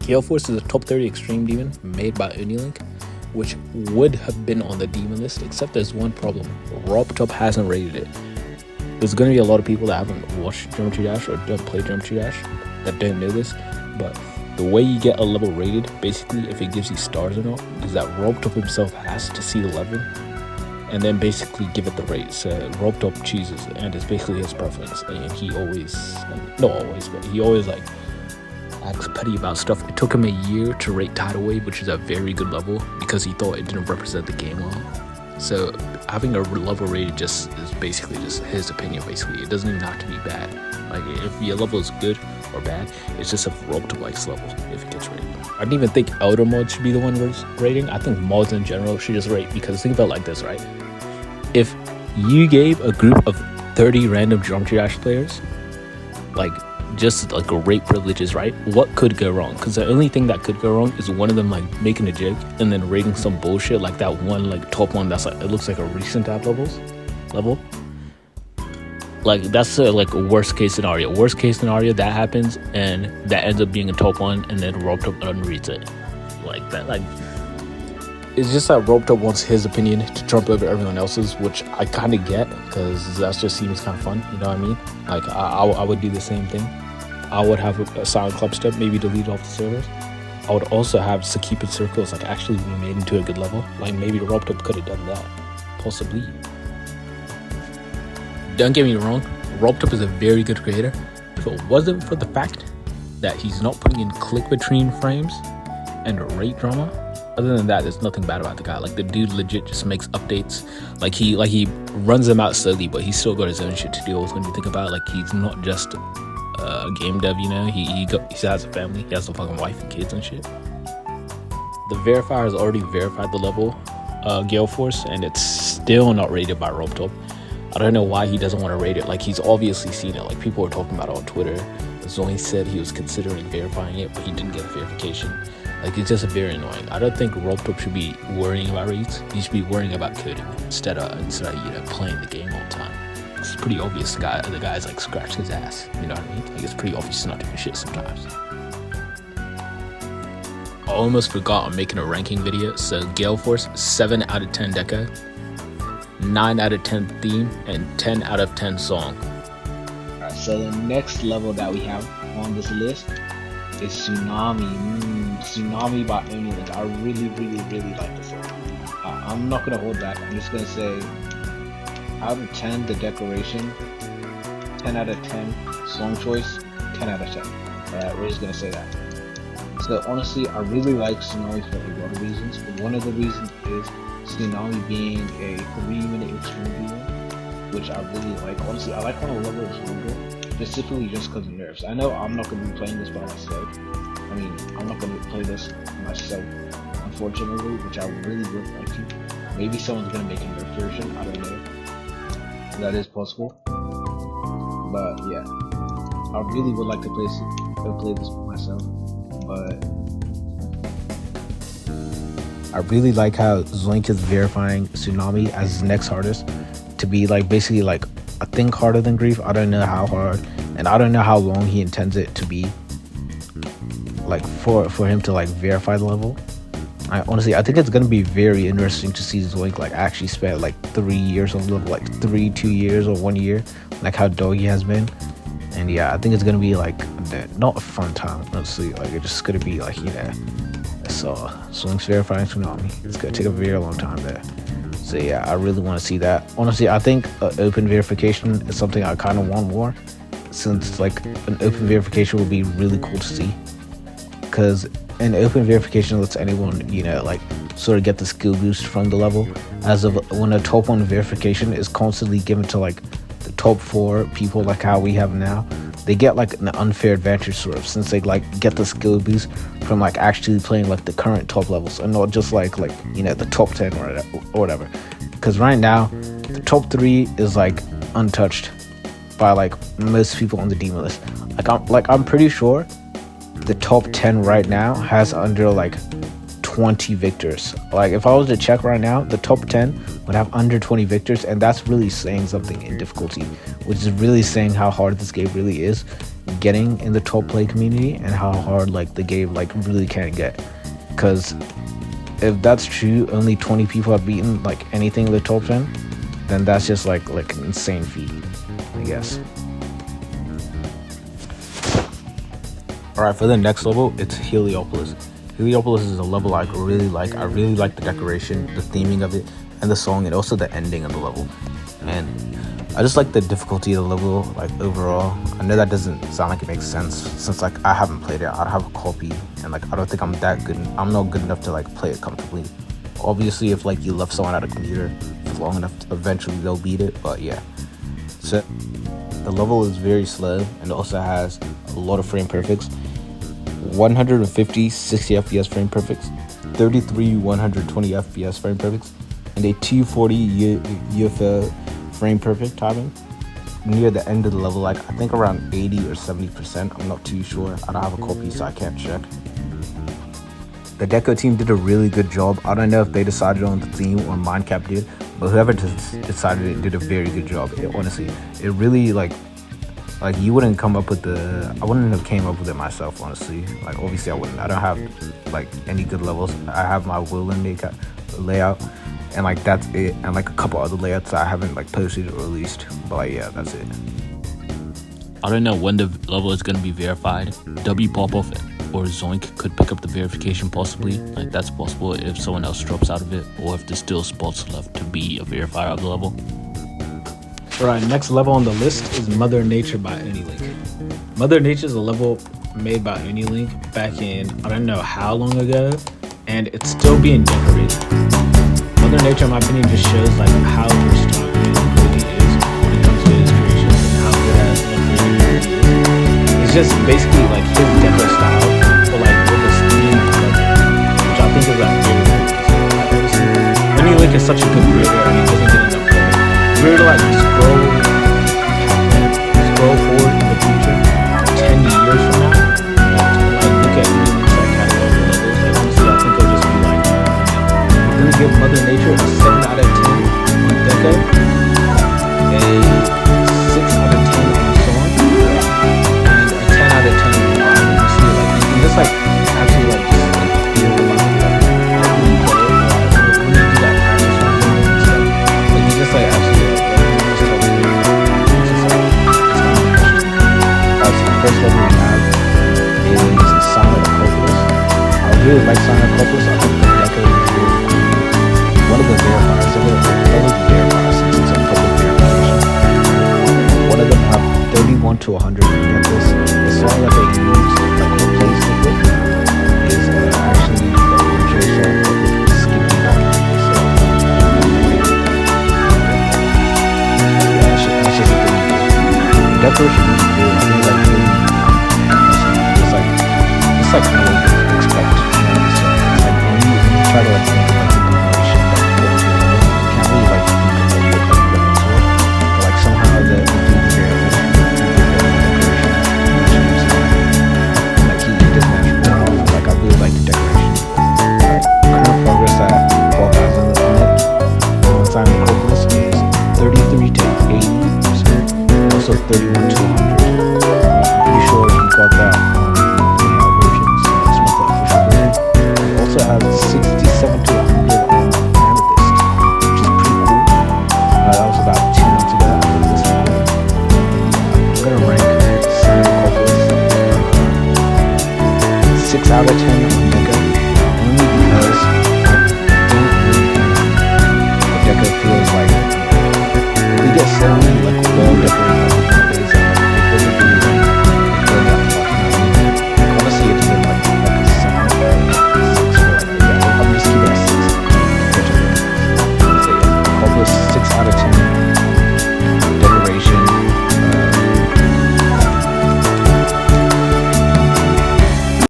Gale Force is a top 30 extreme demon made by Unilink, which would have been on the demon list, except there's one problem. RobTop hasn't rated it. There's going to be a lot of people that haven't watched Geometry Dash or don't play Geometry Dash that don't know this, but the way you get a level rated, basically if it gives you stars or not, is that RobTop himself has to see the level and then basically give it the rate. So RobTop chooses, and it's basically his preference, and he always, not always, but he always like acts petty about stuff. It took him a year to rate Tidal Wave, which is a very good level, because he thought it didn't represent the game well. So having a level rated just is basically just his opinion. Basically, it doesn't even have to be bad. Like if your level is good or bad, it's just a RobTop likes level if it gets rated. I didn't even think Elder mods should be the one rating. I think mods in general should just rate, because think about it like this, right? If you gave a group of 30 random Geometry Dash players like just like a rate privileges, right? What could go wrong? Because the only thing that could go wrong is one of them like making a joke and then rating some bullshit like that one like top one that's like it looks like a recent tab level. Like that's like a worst case scenario. Worst case scenario that happens and that ends up being a top one, and then RobTop unreads it like that. Like it's just that RobTop wants his opinion to trump over everyone else's, which I kind of get, because that just seems kind of fun. You know what I mean? Like I would do the same thing. I would have a silent club step, maybe delete off the servers. I would also have Sakipid circles like actually be made into a good level. Like maybe the RobTop could have done that, possibly. Don't get me wrong, RobTop is a very good creator. If it wasn't for the fact that he's not putting in click between frames and rate drama, other than that, there's nothing bad about the guy. Like the dude legit just makes updates. Like he runs them out slowly, but he's still got his own shit to deal with when you think about it. Like he's not just a game dev, you know. He has a family. He has a fucking wife and kids and shit. The verifier has already verified the level Gale Force, and it's still not rated by RobTop. I don't know why he doesn't want to rate it. Like he's obviously seen it. Like people were talking about it on Twitter. Zoe said he was considering verifying it, but he didn't get a verification. Like it's just very annoying. I don't think RobTop should be worrying about rates. He should be worrying about coding instead of playing the game all the time. It's pretty obvious the guy's like scratching his ass. You know what I mean? Like it's pretty obvious he's not doing shit sometimes. I almost forgot I'm making a ranking video. So Gale Force 7 out of 10 deco, 9 out of 10 theme, and 10 out of 10 song. Alright, so the next level that we have on this list is Tsunami. Tsunami by Unilink. I really like this one. I'm not gonna hold back. I'm just gonna say out of 10 the decoration, 10 out of 10 song choice, 10 out of 10. Alright, we're just gonna say that. So honestly, I really like Tsunami for a lot of reasons, but one of the reasons is Tsunami being a 3-minute extreme video, which I really like. Honestly, I like when a level is longer, specifically just because of nerfs. I know I'm not going to be playing this by myself. I mean, I'm not going to play this myself, unfortunately, which I really would like to. Maybe someone's going to make a nerf version, I don't know. That is possible. But yeah, I really would like to play this myself, but I really like how Zoink is verifying Tsunami as his next hardest to be like basically like I think harder than Grief. I don't know how hard, and I don't know how long he intends it to be, like for him to like verify the level. I think it's gonna be very interesting to see Zoink like actually spend like 3 years on the level, like 2 years or 1 year, like how Doggy has been. And yeah, I think it's gonna be like not a fun time, honestly. Like it's just gonna be like, you know, so Zoink's verifying Tsunami. It's gonna take a very long time there. So yeah, I really want to see that. Honestly, I think open verification is something I kind of want more, since like an open verification would be really cool to see, because an open verification lets anyone, you know, like sort of get the skill boost from the level, as of when a top 1 verification is constantly given to like the top 4 people, like how we have now. They get like an unfair advantage sort of, since they like get the skill boost from like actually playing like the current top levels and not just like you know, the top 10 or whatever. Because right now the top 3 is like untouched by like most people on the demon list. I'm pretty sure the top 10 right now has under like 20 victors. Like if I was to check right now, the top 10 would have under 20 victors, and that's really saying something in difficulty, which is really saying how hard this game really is getting in the top play community, and how hard like the game like really can get. Because if that's true, only 20 people have beaten like anything in the top 10, then that's just like an insane feat, I guess. Alright, for the next level, it's Heliopolis. Heliopolis is a level I really like. I really like the decoration, the theming of it, and the song, and also the ending of the level. And I just like the difficulty of the level, like overall. I know that doesn't sound like it makes sense, since like I haven't played it. I don't have a copy, and like I don't think I'm that good. I'm not good enough to like play it comfortably. Obviously, if like you left someone at a computer for long enough, eventually they'll beat it. But yeah, so the level is very slow, and also has a lot of frame perfects. 150 60 FPS frame perfects, 33 120 FPS frame perfects, and a 240 UFO frame perfect timing. Near the end of the level, like I think around 80 or 70%. I'm not too sure. I don't have a copy, so I can't check. The Deco team did a really good job. I don't know if they decided on the theme or Mindcap did, but whoever decided it did a very good job. Honestly, it really like you wouldn't come up with I wouldn't have came up with it myself, honestly. Like obviously I wouldn't. I don't have like any good levels. I have my will and make layout, and like that's it, and like a couple other layouts I haven't like posted or released, but like yeah, that's it. I don't know when the level is going to be verified. W Popoff or Zoink could pick up the verification possibly. Like that's possible if someone else drops out of it, or if there's still spots left to be a verifier of the level. Alright, next level on the list is Mother Nature by Unilink. Mother Nature is a level made by Unilink back in I don't know how long ago, and it's still being decorated. Mother Nature, in my opinion, just shows like how versatile it really is when it comes to his creations, and how good at it really is. It's just basically like his deco style, but like with this theme, which I think is like very good. Unilink is such a good creator, and he doesn't get enough credit. If we were to like scroll forward in the future, 10 years from now, and like look at Unilink's like catalog of levels, like honestly, I think it'll just be like, we're gonna give Mother Nature a 7 out of 10 on Deco, a 6 out of 10 on Song, and a 10 out of 10 on Vibe. You see, like you can just like actually like just like feel like when you play it, or when you do that practice run and stuff, like you just like actually like it's just like it's unmatched. Also, the first level we have is Sonic Acropolis. I really like Sonic Acropolis. I think the Deco is really one of the verifiers of it. All of the verifiers, since it's a couple of verifications. One of them have 31 to 100 get this. The song that they use, like replaced it with, is actually the original song with Skippy Donkey. So yeah, that's just a thing. The decoration is cool. I think like really it's like kind of what you expect. So it's like when you try to like think like the decoration that you put into a level, you can't really like think of like what like went into it. But like somehow the dude there was decoration, like he did natural off. Like I really like the decoration. Current progress at 12,000 on it. One time Acropolis is 33 to 80%. Also 31 to 100. I'm pretty sure he got that on the version, so it's not the official version. It also has 67 to 100 on Amethyst, which is pretty cool. That was about 2 months ago after this recording. I'm gonna rank Sonic Acropolis 6 out of 10 on